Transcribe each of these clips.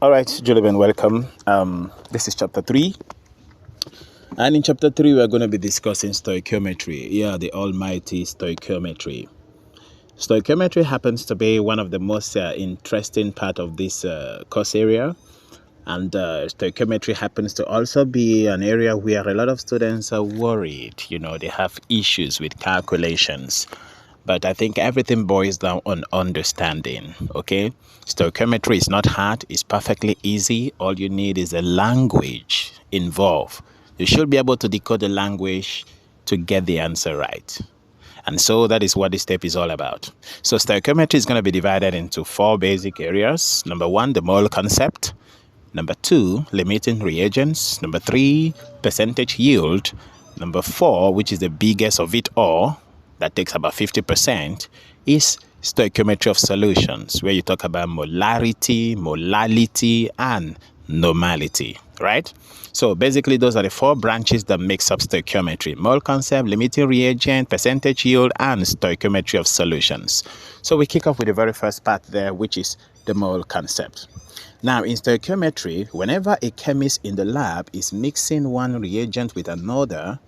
All right, gentlemen, welcome. This is chapter 3. And in chapter 3, we're going to be discussing stoichiometry. Yeah, the almighty stoichiometry. Stoichiometry happens to be one of the most interesting part of this course area. And stoichiometry happens to also be an area where a lot of students are worried. You know, they have issues with calculations. But I think everything boils down on understanding, okay? Stoichiometry is not hard. It's perfectly easy. All you need is a language involved. You should be able to decode the language to get the answer right. And so that is what this step is all about. So stoichiometry is going to be divided into 4 basic areas. Number 1, the mole concept. Number 2, limiting reagents. Number 3, percentage yield. Number 4, which is the biggest of it all, that takes about 50%, is stoichiometry of solutions, where you talk about molarity, molality, and normality, right? So basically, those are the 4 branches that makes up stoichiometry: mole concept, limiting reagent, percentage yield, and stoichiometry of solutions. So we kick off with the very first part there, which is the mole concept. Now, in stoichiometry, whenever a chemist in the lab is mixing one reagent with another,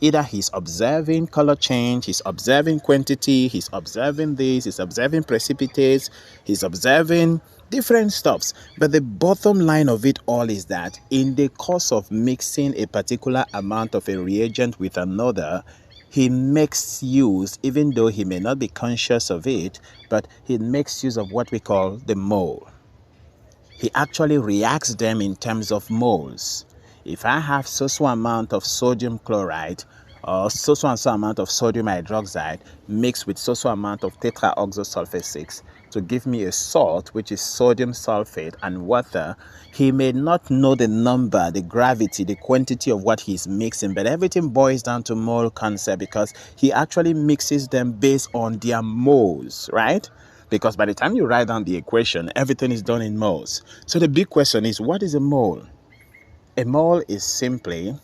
either he's observing color change, he's observing quantity, he's observing this, he's observing precipitates, he's observing different stuffs. But the bottom line of it all is that in the course of mixing a particular amount of a reagent with another, he makes use, even though he may not be conscious of it, but he makes use of what we call the mole. He actually reacts them in terms of moles. If I have so amount of sodium chloride or so amount of sodium hydroxide mixed with so amount of tetraoxosulfate 6 to give me a salt, which is sodium sulfate and water, he may not know the number, the gravity, the quantity of what he's mixing, but everything boils down to mole concept because he actually mixes them based on their moles, right? Because by the time you write down the equation, everything is done in moles. So the big question is, what is a mole? A mole is simply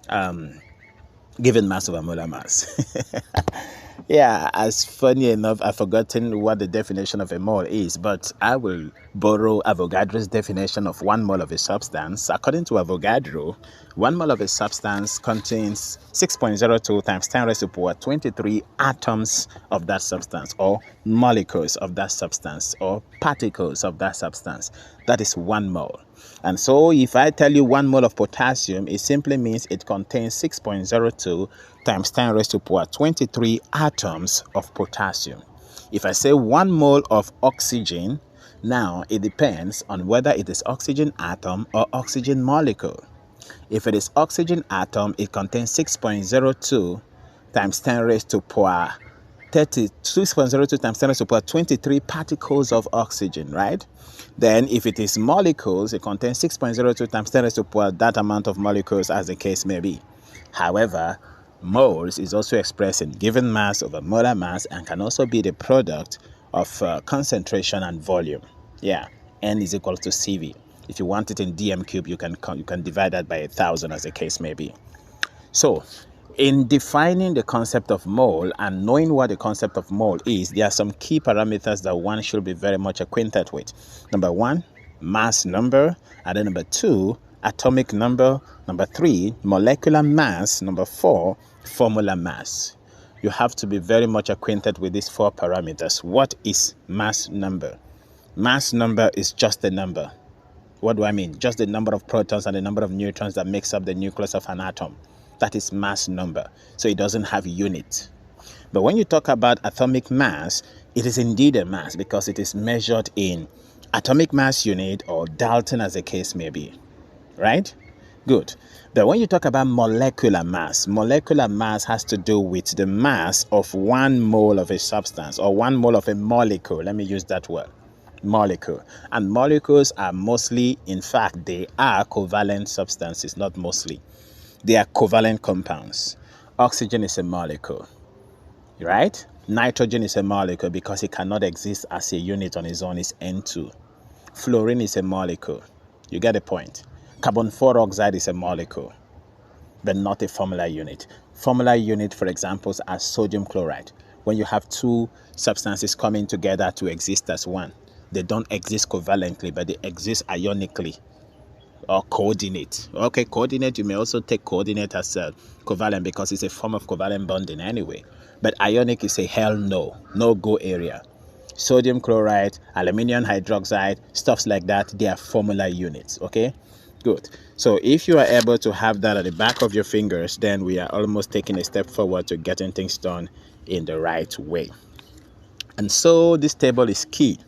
given mass over molar mass. Yeah, as funny enough, I've forgotten what the definition of a mole is, but I will borrow Avogadro's definition of 1 mole of a substance. According to Avogadro, 1 mole of a substance contains 6.02 times 10 raised to the power 23 atoms of that substance, or molecules of that substance, or particles of that substance. That is 1 mole. And so if I tell you 1 mole of potassium, it simply means it contains 6.02 times 10 raised to the power 23 atoms of potassium. If I say 1 mole of oxygen, now it depends on whether it is oxygen atom or oxygen molecule. If it is oxygen atom, it contains 6.02 times 10 raised to the power 6.02 times 10 raised to the power 23 particles of oxygen, right? Then if it is molecules, it contains 6.02 times 10 raised to the power that amount of molecules, as the case may be. However, moles is also expressed in given mass over molar mass and can also be the product of concentration and volume. Yeah, N is equal to CV. If you want it in dm cube, you can divide that by 1,000, as the case may be. So, in defining the concept of mole and knowing what the concept of mole is, there are some key parameters that one should be very much acquainted with. Number 1, mass number. And then number 2, atomic number. Number 3, molecular mass. Number 4, formula mass. You have to be very much acquainted with these 4 parameters. What is mass number? Mass number is just a number. What do I mean? Just the number of protons and the number of neutrons that makes up the nucleus of an atom. That is mass number. So it doesn't have unit. But when you talk about atomic mass, it is indeed a mass because it is measured in atomic mass unit or Dalton, as the case may be. Right? Good. But when you talk about molecular mass has to do with the mass of 1 mole of a substance or 1 mole of a molecule. Let me use that word. Molecule. And molecules are mostly, in fact, they are covalent substances, not mostly. They are covalent compounds. Oxygen is a molecule, right? Nitrogen is a molecule because it cannot exist as a unit on its own. It's N2. Fluorine is a molecule. You get the point. Carbon dioxide is a molecule, but not a formula unit. Formula unit, for example, are sodium chloride. When you have 2 substances coming together to exist as one. They don't exist covalently, but they exist ionically or coordinate. Okay, coordinate, you may also take coordinate as a covalent because it's a form of covalent bonding anyway. But ionic is a hell no, no go area. Sodium chloride, aluminum hydroxide, stuffs like that, they are formula units, okay? Good. So if you are able to have that at the back of your fingers, then we are almost taking a step forward to getting things done in the right way. And so this table is key.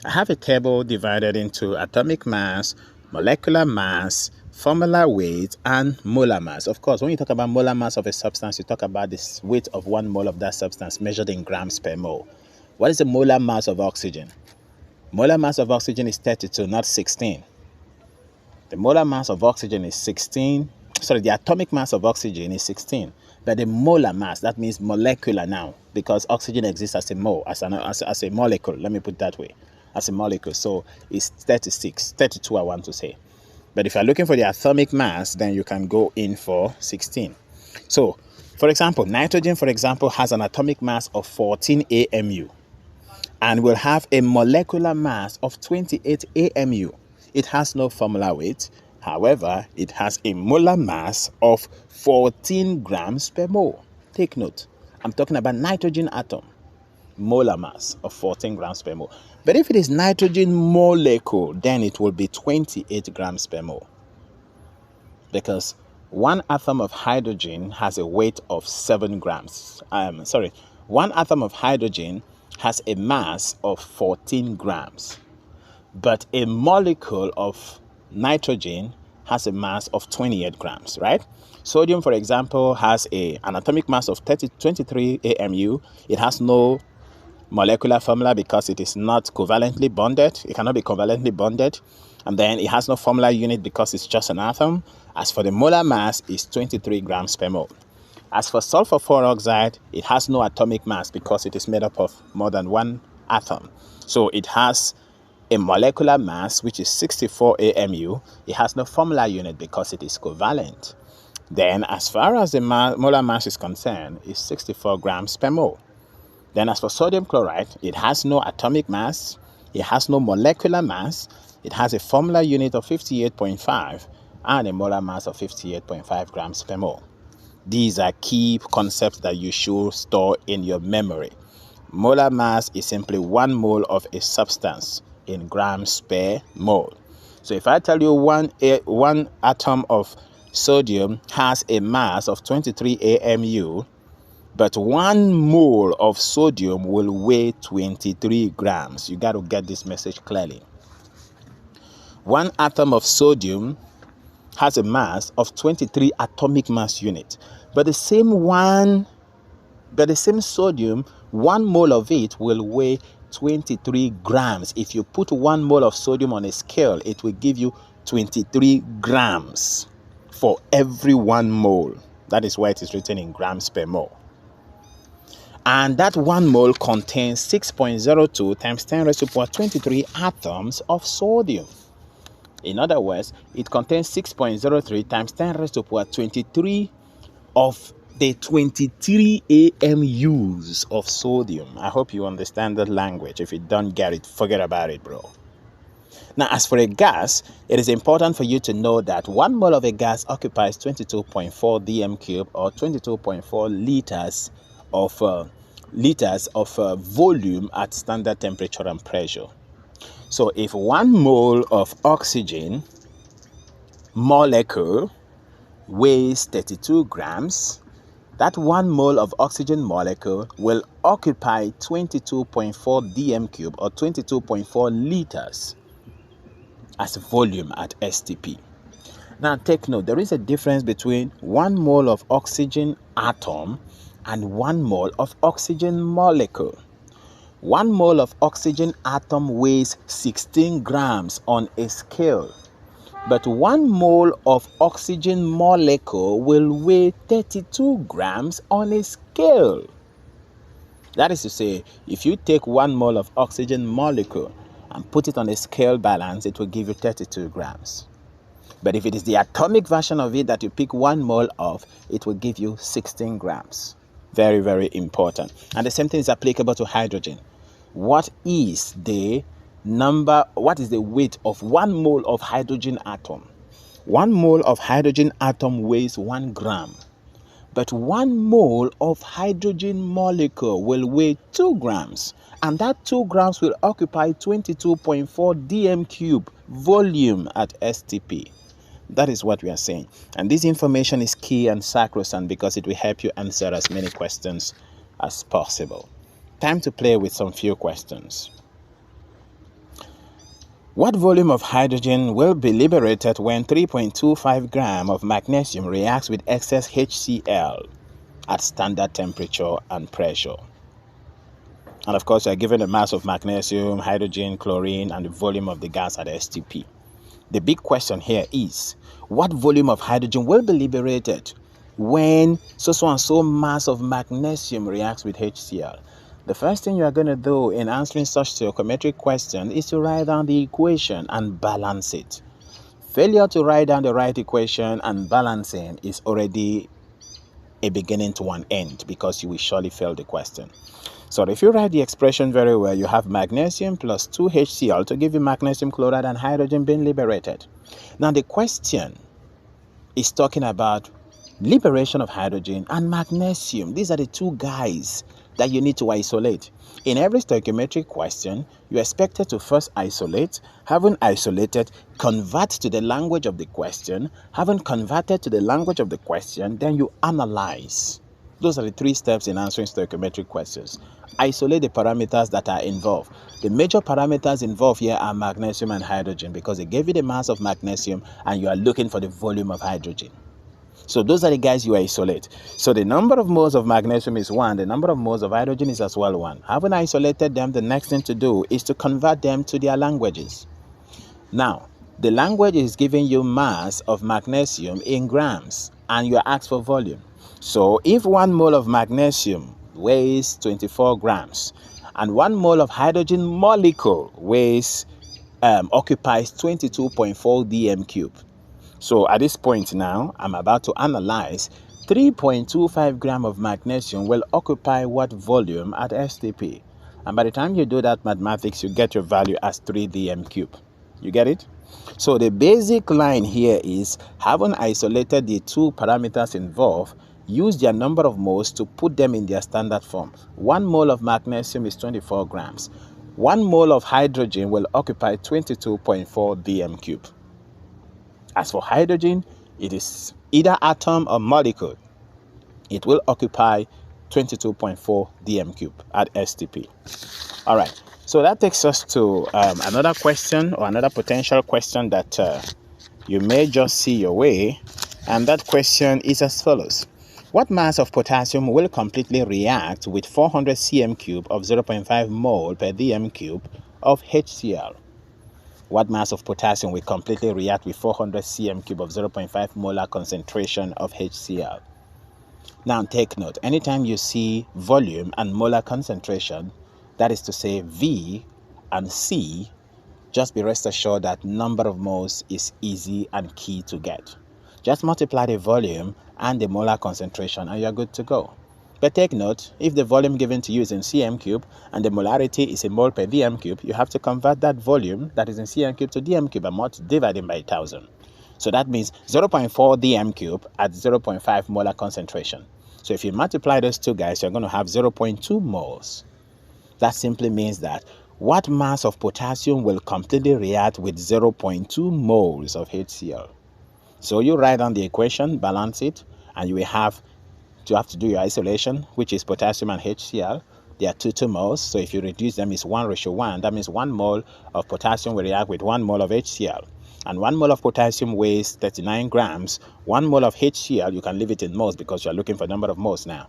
I have a table divided into atomic mass, molecular mass, formula weight, and molar mass. Of course, when you talk about molar mass of a substance, you talk about the weight of 1 mole of that substance measured in grams per mole. What is the molar mass of oxygen? Molar mass of oxygen is 32, not 16. The molar mass of oxygen is 16. Sorry, the atomic mass of oxygen is 16. But the molar mass, that means molecular now, because oxygen exists as a mole, as a molecule. Let me put it that way, as a molecule. So it's 36, 32 I want to say. But if you're looking for the atomic mass, then you can go in for 16. So, for example, nitrogen, for example, has an atomic mass of 14 AMU and will have a molecular mass of 28 AMU. It has no formula weight. However, it has a molar mass of 14 grams per mole. Take note, I'm talking about nitrogen atom, molar mass of 14 grams per mole. But if it is nitrogen molecule, then it will be 28 grams per mole. Because one atom of hydrogen has a weight of 7 grams. One atom of hydrogen has a mass of 14 grams. But a molecule of nitrogen has a mass of 28 grams, right? Sodium, for example, has an atomic mass of 23 AMU. It has no molecular formula because it is not covalently bonded. It cannot be covalently bonded. And then it has no formula unit because it's just an atom. As for the molar mass, it's 23 grams per mole. As for sulfur 4 oxide, it has no atomic mass because it is made up of more than one atom. So it has a molecular mass, which is 64 AMU. It has no formula unit because it is covalent. Then, as far as the molar mass is concerned, it's 64 grams per mole. Then, as for sodium chloride, it has no atomic mass. It has no molecular mass. It has a formula unit of 58.5 and a molar mass of 58.5 grams per mole. These are key concepts that you should store in your memory. Molar mass is simply 1 mole of a substance in grams per mole. So if I tell you one atom of sodium has a mass of 23 AMU, but 1 mole of sodium will weigh 23 grams. You got to get this message clearly. One atom of sodium has a mass of 23 atomic mass units, but the same sodium, 1 mole of it will weigh 23 grams. If you put 1 mole of sodium on a scale, it will give you 23 grams for every 1 mole. That is why it is written in grams per mole. And that 1 mole contains 6.02 times 10 raised to the power 23 atoms of sodium. In other words, it contains 6.03 times 10 raised to the power 23 of the 23 AMUs of sodium. I hope you understand that language. If you don't get it, forget about it, bro. Now, as for a gas, it is important for you to know that 1 mole of a gas occupies 22.4 dm cube or 22.4 liters of volume at standard temperature and pressure. So if 1 mole of oxygen molecule weighs 32 grams, that 1 mole of oxygen molecule will occupy 22.4 dm cube or 22.4 liters as volume at STP. Now take note, there is a difference between 1 mole of oxygen atom and 1 mole of oxygen molecule. 1 mole of oxygen atom weighs 16 grams on a scale, but 1 mole of oxygen molecule will weigh 32 grams on a scale. That is to say, if you take 1 mole of oxygen molecule and put it on a scale balance, it will give you 32 grams. But if it is the atomic version of it that you pick 1 mole of, it will give you 16 grams. Very, very important. And the same thing is applicable to hydrogen. What is the what is the weight of 1 mole of hydrogen atom? 1 mole of hydrogen atom weighs 1 gram. But 1 mole of hydrogen molecule will weigh 2 grams. And that 2 grams will occupy 22.4 dm cube volume at STP. That is what we are saying. And this information is key and sacrosanct because it will help you answer as many questions as possible. Time to play with some few questions. What volume of hydrogen will be liberated when 3.25 gram of magnesium reacts with excess HCl at standard temperature and pressure? And of course, you are given the mass of magnesium, hydrogen, chlorine, and the volume of the gas at STP. The big question here is, what volume of hydrogen will be liberated when so and so mass of magnesium reacts with HCl? The first thing you are going to do in answering such stoichiometric question is to write down the equation and balance it. Failure to write down the right equation and balancing is already a beginning to an end because you will surely fail the question. So if you write the expression very well, you have magnesium plus 2HCl to give you magnesium chloride and hydrogen being liberated. Now the question is talking about liberation of hydrogen and magnesium. These are the two guys that you need to isolate. In every stoichiometric question, you're expected to first isolate. Having isolated, convert to the language of the question. Having converted to the language of the question, then you analyze. Those are the 3 steps in answering stoichiometric questions. Isolate the parameters that are involved. The major parameters involved here are magnesium and hydrogen because they gave you the mass of magnesium and you are looking for the volume of hydrogen. So those are the guys you isolate. So the number of moles of magnesium is 1. The number of moles of hydrogen is as well 1. Having isolated them, the next thing to do is to convert them to their languages. Now, the language is giving you mass of magnesium in grams and you are asked for volume. So if 1 mole of magnesium weighs 24 grams and 1 mole of hydrogen molecule occupies 22.4 dm cube. So at this point now, I'm about to analyze 3.25 gram of magnesium will occupy what volume at STP. And by the time you do that mathematics, you get your value as 3 dm cube. You get it? So the basic line here is, having isolated the 2 parameters involved, use their number of moles to put them in their standard form. 1 mole of magnesium is 24 grams. 1 mole of hydrogen will occupy 22.4 dm cube. As for hydrogen, it is either atom or molecule. It will occupy 22.4 dm cube at STP. All right. So that takes us to another question or another potential question that you may just see your way. And that question is as follows. What mass of potassium will completely react with 400 cm cube of 0.5 mole per dm cube of HCl? What mass of potassium will completely react with 400 cm cube of 0.5 molar concentration of HCl? Now take note, anytime you see volume and molar concentration, that is to say V and C, just be rest assured that number of moles is easy and key to get. Just multiply the volume and the molar concentration and you're good to go. But take note, if the volume given to you is in cm cube and the molarity is in mole per dm cube, you have to convert that volume that is in cm cube to dm cube and dividing by 1000. So that means 0.4 dm cube at 0.5 molar concentration. So if you multiply those two guys, you're going to have 0.2 moles. That simply means that what mass of potassium will completely react with 0.2 moles of HCl? So you write down the equation, balance it, and you will have to do your isolation, which is potassium and HCl. They are 2 moles, so if you reduce them, it's 1:1. That means 1 mole of potassium will react with 1 mole of HCl. And 1 mole of potassium weighs 39 grams. 1 mole of HCl, you can leave it in moles because you're looking for number of moles now.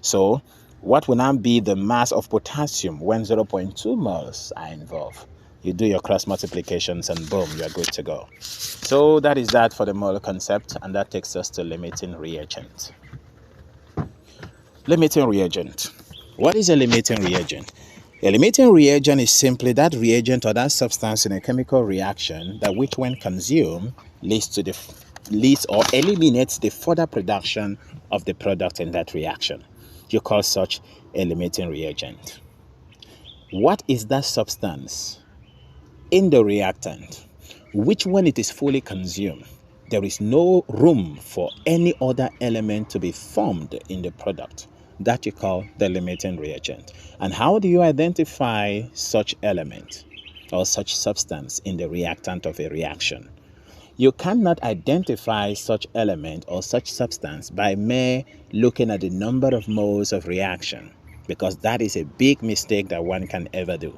So what will now be the mass of potassium when 0.2 moles are involved? You do your cross multiplications and boom, you're good to go. So that is that for the mole concept, and that takes us to limiting reagent. Limiting reagent. What is a limiting reagent? A limiting reagent is simply that reagent or that substance in a chemical reaction that which when consumed leads or eliminates the further production of the product in that reaction. You call such a limiting reagent. What is that substance? in the reactant, which when it is fully consumed, there is no room for any other element to be formed in the product, that you call the limiting reagent. And how do you identify such element or such substance in the reactant of a reaction? You cannot identify such element or such substance by mere looking at the number of moles of reaction, because that is a big mistake that one can ever do.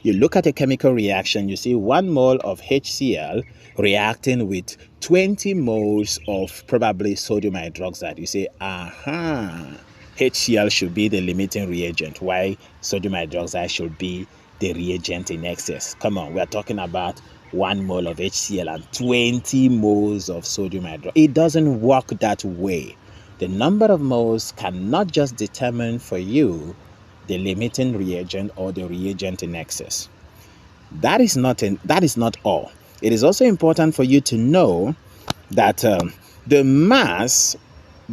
You look at a chemical reaction, you see 1 mole of HCl reacting with 20 moles of probably sodium hydroxide. You say, aha, HCl should be the limiting reagent. Why sodium hydroxide should be the reagent in excess? Come on, we are talking about 1 mole of HCl and 20 moles of sodium hydroxide. It doesn't work that way. The number of moles cannot just determine for you the limiting reagent or the reagent in excess. That is not all. It is also important for you to know that the mass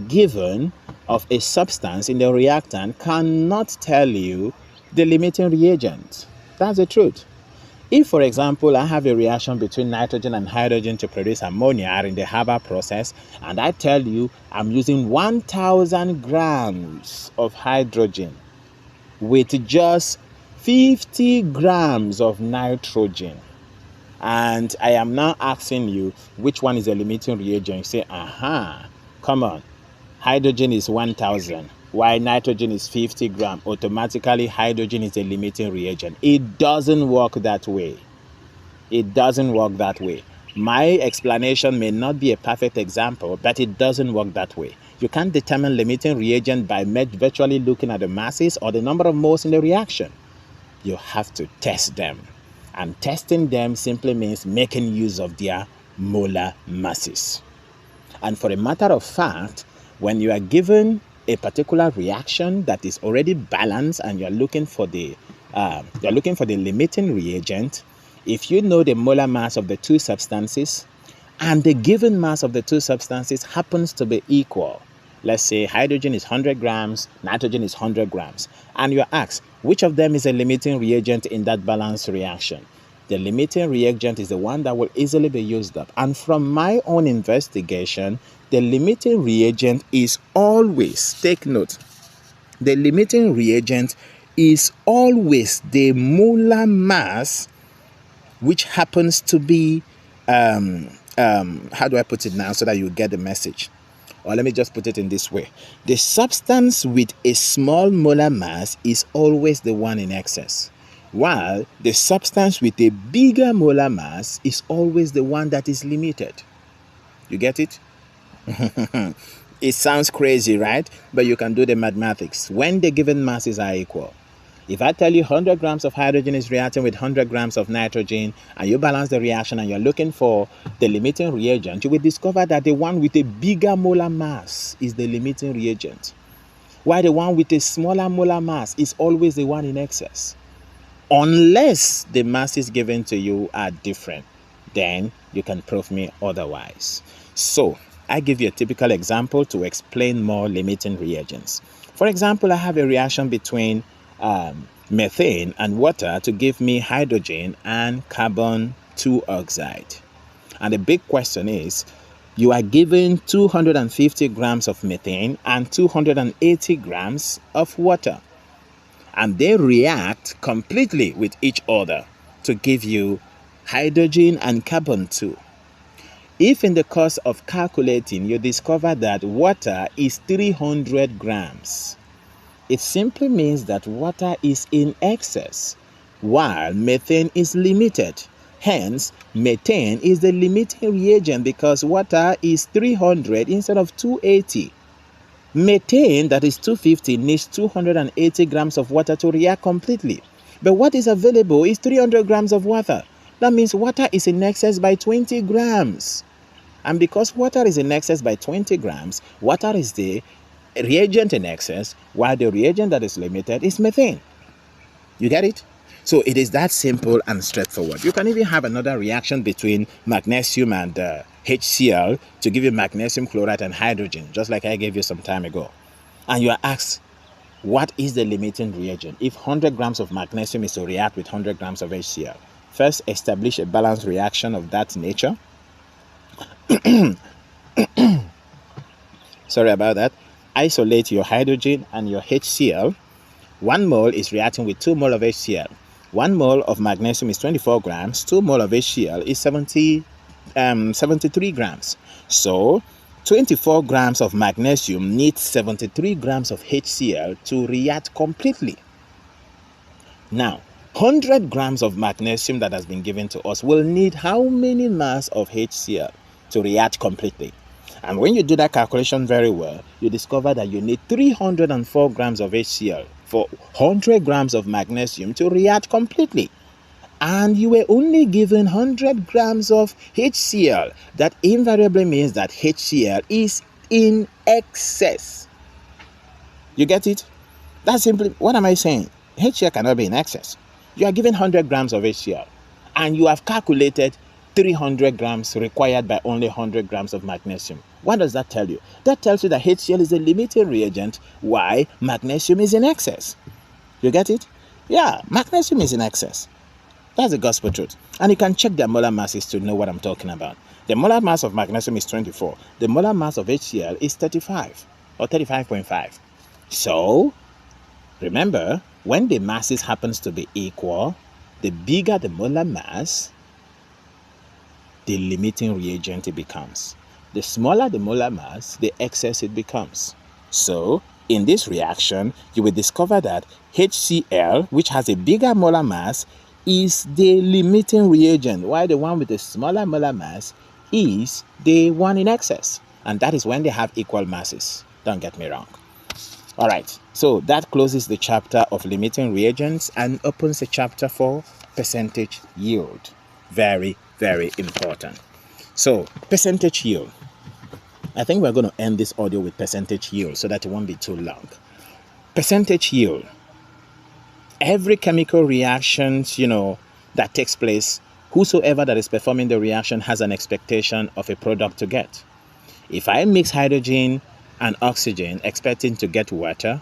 given of a substance in the reactant cannot tell you the limiting reagent. That's the truth. If, for example, I have a reaction between nitrogen and hydrogen to produce ammonia in the Haber process, and I tell you I'm using 1,000 grams of hydrogen with just 50 grams of nitrogen, and I am now asking you which one is the limiting reagent, you say, aha, come on, hydrogen is 1,000 while nitrogen is 50 grams. Automatically hydrogen is the limiting reagent. It doesn't work that way. It doesn't work that way. My explanation may not be a perfect example, but it doesn't work that way. You can't determine limiting reagent by virtually looking at the masses or the number of moles in the reaction. You have to test them. And testing them simply means making use of their molar masses. And for a matter of fact, when you are given a particular reaction that is already balanced and you're looking for the limiting reagent, if you know the molar mass of the two substances and the given mass of the two substances happens to be equal, let's say hydrogen is 100 grams, nitrogen is 100 grams, and you're asked which of them is a limiting reagent in that balanced reaction, the limiting reagent is the one that will easily be used up. And from my own investigation, the limiting reagent is always, take note, the limiting reagent is always the molar mass, which happens to be, how do I put it now so that you get the message? Or let me just put it in this way. The substance with a small molar mass is always the one in excess, while the substance with a bigger molar mass is always the one that is limited. You get it? It sounds crazy, right? But you can do the mathematics. When the given masses are equal, if I tell you 100 grams of hydrogen is reacting with 100 grams of nitrogen, and you balance the reaction and you're looking for the limiting reagent, you will discover that the one with a bigger molar mass is the limiting reagent, while the one with a smaller molar mass is always the one in excess. Unless the masses given to you are different, then you can prove me otherwise. So I give you a typical example to explain more limiting reagents. For example, I have a reaction between methane and water to give me hydrogen and carbon 2 oxide. And the big question is, you are given 250 grams of methane and 280 grams of water, and they react completely with each other to give you hydrogen and carbon 2. If in the course of calculating you discover that water is 300 grams, it simply means that water is in excess while methane is limited. Hence, methane is the limiting reagent because water is 300 instead of 280. Methane, that is 250, needs 280 grams of water to react completely. But what is available is 300 grams of water. That means water is in excess by 20 grams. And because water is in excess by 20 grams, water is the reagent in excess, while the reagent that is limited is methane. You get it? So it is that simple and straightforward. You can even have another reaction between magnesium and HCl to give you magnesium chloride and hydrogen, just like I gave you some time ago. And you are asked, what is the limiting reagent? If 100 grams of magnesium is to react with 100 grams of HCl, First, establish a balanced reaction of that nature. Sorry about that. Isolate your hydrogen and your HCl. 1 mole is reacting with 2 mole of HCl. 1 mole of magnesium is 24 grams. 2 mole of HCl is 73 grams. So 24 grams of magnesium needs 73 grams of HCl to react completely. Now, 100 grams of magnesium that has been given to us will need how many mass of HCl to react completely? And when you do that calculation very well, you discover that you need 304 grams of HCl for 100 grams of magnesium to react completely. And you were only given 100 grams of HCl. That invariably means that HCl is in excess. You get it? That's simply, what am I saying? HCl cannot be in excess. You are given 100 grams of HCl and you have calculated 300 grams required by only 100 grams of magnesium. What does that tell you? That tells you that HCl is a limiting reagent. Why? Magnesium is in excess. You get it? Yeah, magnesium is in excess. That's the gospel truth. And you can check their molar masses to know what I'm talking about. The molar mass of magnesium is 24. The molar mass of HCl is 35 or 35.5. So, remember, when the masses happens to be equal, the bigger the molar mass, the limiting reagent it becomes. The smaller the molar mass, the excess it becomes. So, in this reaction, you will discover that HCl, which has a bigger molar mass, is the limiting reagent, while the one with the smaller molar mass is the one in excess. And that is when they have equal masses. Don't get me wrong. All right, so that closes the chapter of limiting reagents and opens the chapter for percentage yield. Very, very important. So, percentage yield. I think we're going to end this audio with percentage yield so that it won't be too long. Percentage yield. Every chemical reaction, that takes place, whosoever that is performing the reaction has an expectation of a product to get. If I mix hydrogen and oxygen expecting to get water,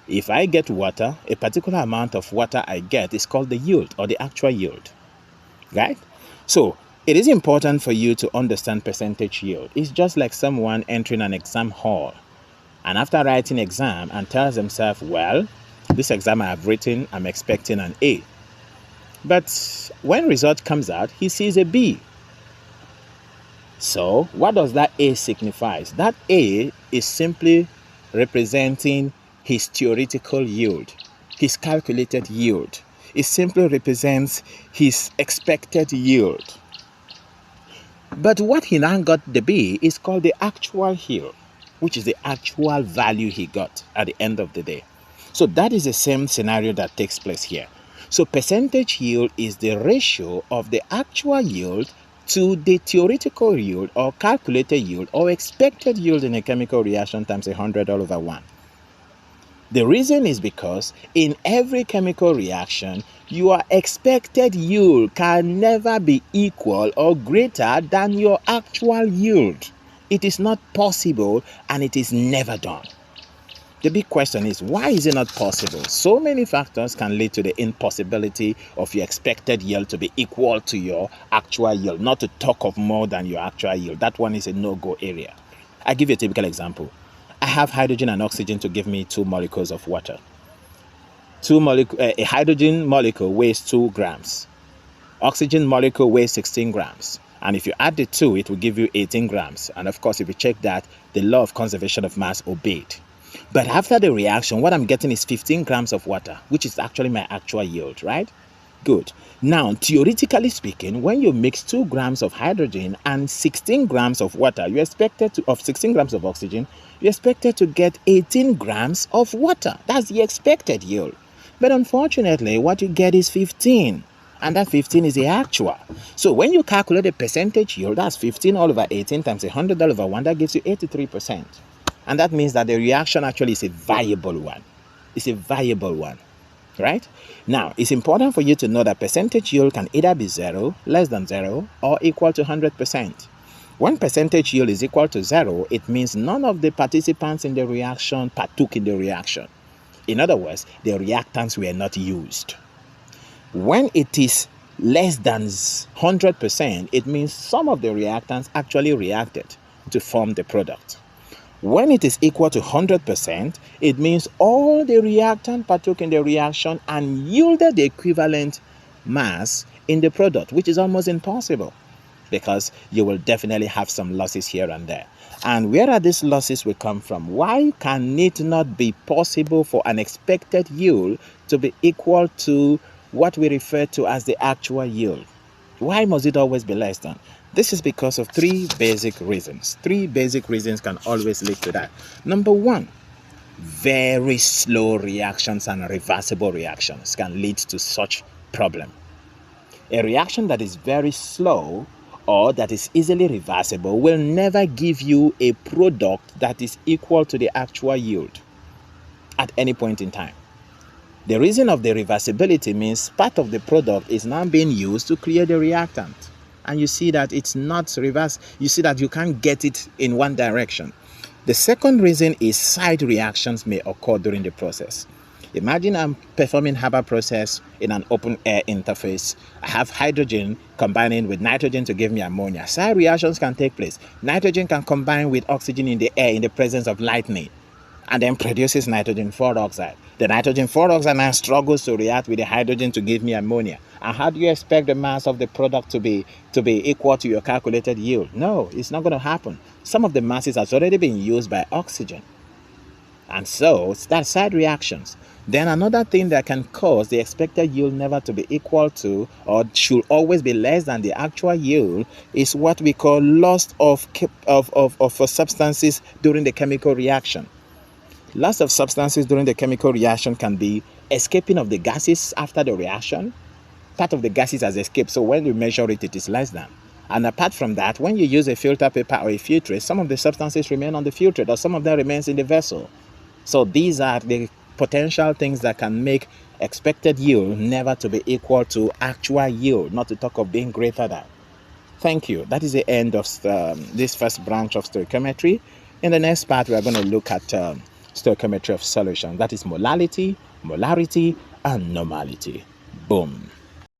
if I get water, a particular amount of water I get is called the yield or the actual yield, right? So it is important for you to understand percentage yield. It's just like someone entering an exam hall and after writing exam and tells himself, well, this exam I have written, I'm expecting an A. But when result comes out, he sees a B. So what does that A signify? That A is simply representing his theoretical yield, his calculated yield. It simply represents his expected yield. But what he now got the B is called the actual yield, which is the actual value he got at the end of the day. So that is the same scenario that takes place here. So percentage yield is the ratio of the actual yield to the theoretical yield or calculated yield or expected yield in a chemical reaction times 100 all over 1. The reason is because in every chemical reaction, your expected yield can never be equal or greater than your actual yield. It is not possible and it is never done. The big question is, why is it not possible? So many factors can lead to the impossibility of your expected yield to be equal to your actual yield, not to talk of more than your actual yield. That one is a no-go area. I give you a typical example. I have hydrogen and oxygen to give me 2 molecules of water. A hydrogen molecule weighs 2 grams. Oxygen molecule weighs 16 grams. And if you add the two, it will give you 18 grams. And of course, if you check that, the law of conservation of mass obeyed. But after the reaction, what I'm getting is 15 grams of water, which is actually my actual yield, right? Good. Now, theoretically speaking, when you mix 2 grams of hydrogen and 16 grams of water, of 16 grams of oxygen, you're expected to get 18 grams of water. That's the expected yield. But unfortunately, what you get is 15. And that 15 is the actual. So when you calculate the percentage yield, that's 15 all over 18 times 100 all over 1, that gives you 83%. And that means that the reaction actually is a viable one. It's a viable one, right? Now, it's important for you to know that percentage yield can either be 0, less than 0, or equal to 100%. When percentage yield is equal to 0, it means none of the participants in the reaction partook in the reaction. In other words, the reactants were not used. When it is less than 100%, it means some of the reactants actually reacted to form the product. When it is equal to 100%, it means all the reactant partook in the reaction and yielded the equivalent mass in the product, which is almost impossible because you will definitely have some losses here and there. And where are these losses will come from? Why can it not be possible for an expected yield to be equal to what we refer to as the actual yield? Why must it always be less than? This is because of three basic reasons. Three basic reasons can always lead to that. Number one, very slow reactions and reversible reactions can lead to such problem. A reaction that is very slow or that is easily reversible will never give you a product that is equal to the actual yield at any point in time. The reason of the reversibility means part of the product is now being used to create a reactant. And you see that it's not reverse. You see that you can't get it in one direction. The second reason is side reactions may occur during the process. Imagine I'm performing Haber process in an open air interface. I have hydrogen combining with nitrogen to give me ammonia. Side reactions can take place. Nitrogen can combine with oxygen in the air in the presence of lightning and then produces nitrogen 4 oxide. The nitrogen 4 oxide now struggles to react with the hydrogen to give me ammonia. And how do you expect the mass of the product to be equal to your calculated yield? No, it's not going to happen. Some of the masses has already been used by oxygen. And so that's side reactions. Then another thing that can cause the expected yield never to be equal to or should always be less than the actual yield is what we call loss of substances during the chemical reaction. Loss of substances during the chemical reaction can be escaping of the gases after the reaction. Part of the gases has escaped, so when you measure it, it is less than. And apart from that, when you use a filter paper or a filtrate, some of the substances remain on the filtrate or some of them remains in the vessel. So these are the potential things that can make expected yield never to be equal to actual yield, not to talk of being greater than. Thank you. That is the end of this first branch of stoichiometry. In the next part, we are going to look at stoichiometry of solution. That is molality, molarity, and normality. Boom.